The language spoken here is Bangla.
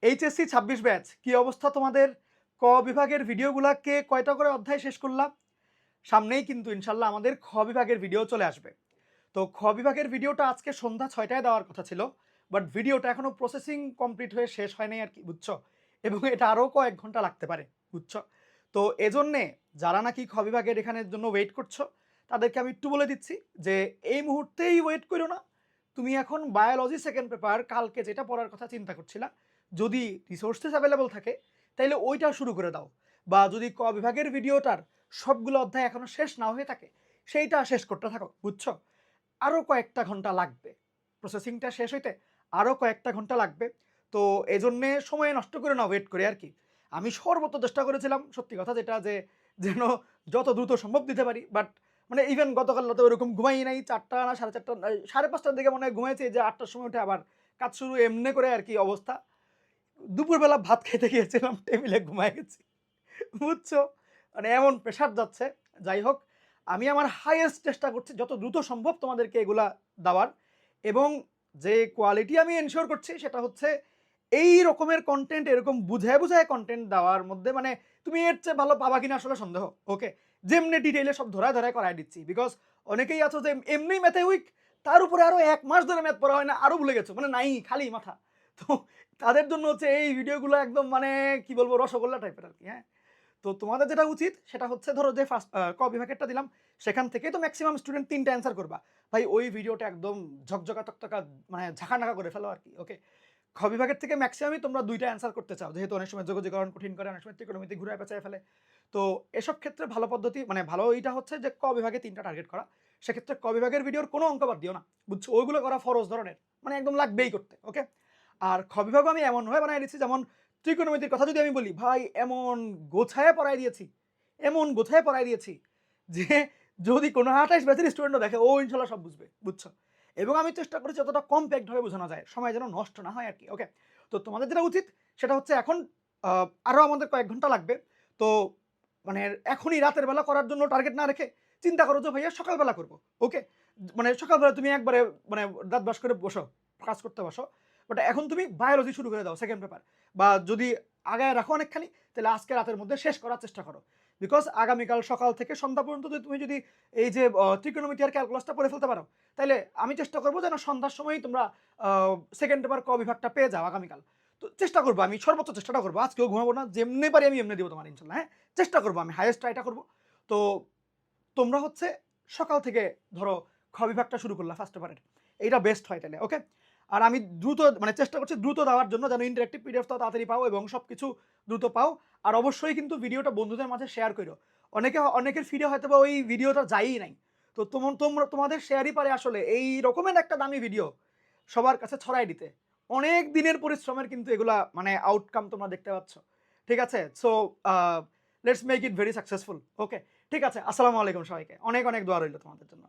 এইচএসসি ২৬ ব্যাচ কি অবস্থা তোমাদের? ক বিভাগের ভিডিওগুলাকে কয়টা করে অধ্যায় শেষ করলাম? সামনেই কিন্তু ইনশাল্লাহ আমাদের খ বিভাগের ভিডিও চলে আসবে। তো খ বিভাগের ভিডিওটা আজকে সন্ধ্যা ৬টায় দেওয়ার কথা ছিল, বাট ভিডিওটা এখনো প্রসেসিং কমপ্লিট হয়ে শেষ হয় নাই আর কি, বুঝছো? এবং এটা আরও কয়েক ঘন্টা লাগতে পারে, বুঝছো? তো এজন্যে যারা নাকি খ বিভাগের এখানের জন্য ওয়েট করছো তাদেরকে আমি একটু বলে দিচ্ছি যে এই মুহূর্তেই ওয়েট করো না। তুমি এখন বায়োলজি সেকেন্ড পেপার কালকে যেটা পড়ার কথা চিন্তা করছিলা, যদি রিসোর্সেস অ্যাভেলেবল থাকে তাইলে ওইটা শুরু করে দাও। বা যদি ক বিভাগের ভিডিওটার সবগুলো অধ্যায় এখনো শেষ না হয়ে থাকে সেইটা শেষ করতে থাকো, বুঝছো? আরও কয়েকটা ঘন্টা লাগবে প্রসেসিংটা শেষ হইতে, আরও কয়েকটা ঘন্টা লাগবে। তো এজন্যে সময় নষ্ট করে না, ওয়েট করে আর কি। আমি সর্বত চেষ্টা করেছিলাম, সত্যি কথা যেটা, যে যেন যত দ্রুত সম্ভব দিতে পারি, বাট মানে ইভেন গতকাল রাতে ওরকম ঘুমাই নাই। ৪টা না ৪:৩০ ৫:৩০ দিকে মনে হয় ঘুমাইছি, যে ৮টার সময় উঠে আবার কাজ শুরু, এমনি করে আর কি অবস্থা। দুপুরবেলা ভাত খেতে গিয়েছিলাম, টেবিলে ঘুমায় গেছি, বুঝছো? মানে এমন প্রেশার যাচ্ছে। যাই হোক, আমি আমার হাইয়েস্ট চেষ্টা করছি যত দ্রুত সম্ভব তোমাদেরকে এগুলা দেওয়ার, এবং যে কোয়ালিটি আমি এনশিওর করছি সেটা হচ্ছে এই রকমের কন্টেন্ট, এরকম বুঝায় বুঝায় কন্টেন্ট দেওয়ার মধ্যে মানে তুমি এর চেয়ে ভালো পাবা কিনা আসলে সন্দেহ। ওকে, যেমনি ডিটেইলে সব ধরায় ধরায় করাই দিচ্ছি, বিকজ অনেকেই আছো যে এমনি ম্যাথে উইক, তার উপরে আরো ১ মাস ধরে ম্যাথ পড়া হয় না, আরো ভুলে গেছো, মানে নাই খালি মাথা। তো তাদের জন্য হচ্ছে এই ভিডিওগুলো একদম মানে কি বলবো, রসগোল্লা টাইপের আর কি। হ্যাঁ, তো তোমাদের যেটা উচিত সেটা হচ্ছে, ধরো যে ফার্স্ট ক বিভাগেরটা দিলাম, সেখান থেকে তো ম্যাক্সিমাম স্টুডেন্ট ৩টা অ্যান্সার করবা। ভাই ওই ভিডিওটা একদম ঝকঝকা তকতকা, মানে ঝাঁকানাকা করে ফেলো আর কি। ওকে, খ বিভাগের থেকে ম্যাক্সিমামই তোমরা ২টা অ্যান্সার করতে চাও, যেহেতু অনেক সময় যোগাযোগকরণ কঠিন করে, অনেক সময় ত্রিকোণমিতি ঘুরে পেঁচায় ফেলে। তো এসব ক্ষেত্রে ভালো পদ্ধতি, মানে ভালো এইটা হচ্ছে যে ক বিভাগে ৩টা টার্গেট করা। সেক্ষেত্রে ক বিভাগের ভিডিওর কোনো অঙ্ক বাদ দিও না, বুঝছো? ওইগুলো করা ফরজ ধরনের, মানে একদম লাগবেই করতে। ওকে, আর খ বিভাগ আমি এমনভাবে বানাই দিচ্ছি, যেমন ত্রিকোণমিতির কথা যদি আমি বলি, ভাই এমন গোছায় পড়াই দিয়েছি, এমন গোছায় পড়াই দিয়েছি যে যদি কোনো ২৮ ব্যাচের স্টুডেন্টও দেখে, ও ইনশাল্লাহ সব বুঝবে, বুঝছো? এবং আমি চেষ্টা করেছি যতটা কম্প্যাক্ট ভাবে বোঝানো যায়, সময় যেন নষ্ট না হয় আর কি। ওকে, তো তোমাদের যেটা উচিত সেটা হচ্ছে এখন আরও আমাদের কয়েক ঘন্টা লাগবে। তো মানে এখনই রাতের বেলা করার জন্য টার্গেট না রেখে চিন্তা করো যে ভাইয়া সকালবেলা করবো। ওকে, মানে সকালবেলা তুমি একবারে মানে দাঁত ব্রাশ করে বসো, কাজ করতে বসো। বাট এখন তুমি বায়োলজি শুরু করে দাও সেকেন্ড পেপার, বা যদি আগায় রাখো অনেকখানি, তাহলে আজকে রাতের মধ্যে শেষ করার চেষ্টা করো। বিকজ আগামীকাল সকাল থেকে সন্ধ্যা পর্যন্ত যদি তুমি যদি এই যে ত্রিকোণমিতি আর ক্যালকুলাসটা পড়ে ফেলতে পারো, তাহলে আমি চেষ্টা করবো যেন সন্ধ্যার সময়ই তোমরা সেকেন্ড পেপার ক বিভাগটা পেয়ে যাও আগামীকাল। তো চেষ্টা করবো, আমি সর্বোচ্চ চেষ্টাটা করবো, আজকেও ঘুমাবো না, যেমনি পারি আমি এমনি দেবো তোমার ইনশাল্লাহ। হ্যাঁ, চেষ্টা করবো, আমি হাইয়েস্ট ট্রাইটা করবো। তো তোমরা হচ্ছে সকাল থেকে ধরো খ বিভাগটা শুরু করলা ফার্স্ট পেপারের, এইটা বেস্ট হয় তাহলে। ওকে, আর আমি দ্রুত মানে চেষ্টা করছি দ্রুত দেওয়ার জন্য, যেন ইন্টারেক্টিভ পিডিএফটাও তাড়াতাড়ি পাও এবং সব কিছু দ্রুত পাও। আর অবশ্যই কিন্তু ভিডিওটা বন্ধুদের মাঝে শেয়ার করো। অনেকের ফিডে হয়তো বা ওই ভিডিওটা যায়ই নাই। তো তোমাদের শেয়ারই পারে আসলে এই রকমের একটা দামি ভিডিও সবার কাছে ছড়াই দিতে। অনেক দিনের পরিশ্রমের কিন্তু এগুলা মানে আউটকাম তোমরা দেখতে পাচ্ছ। ঠিক আছে, so let's make it very successful. Okay, ঠিক আছে, আসসালামু আলাইকুম সবাইকে, অনেক অনেক দোয়া রইল তোমাদের জন্য।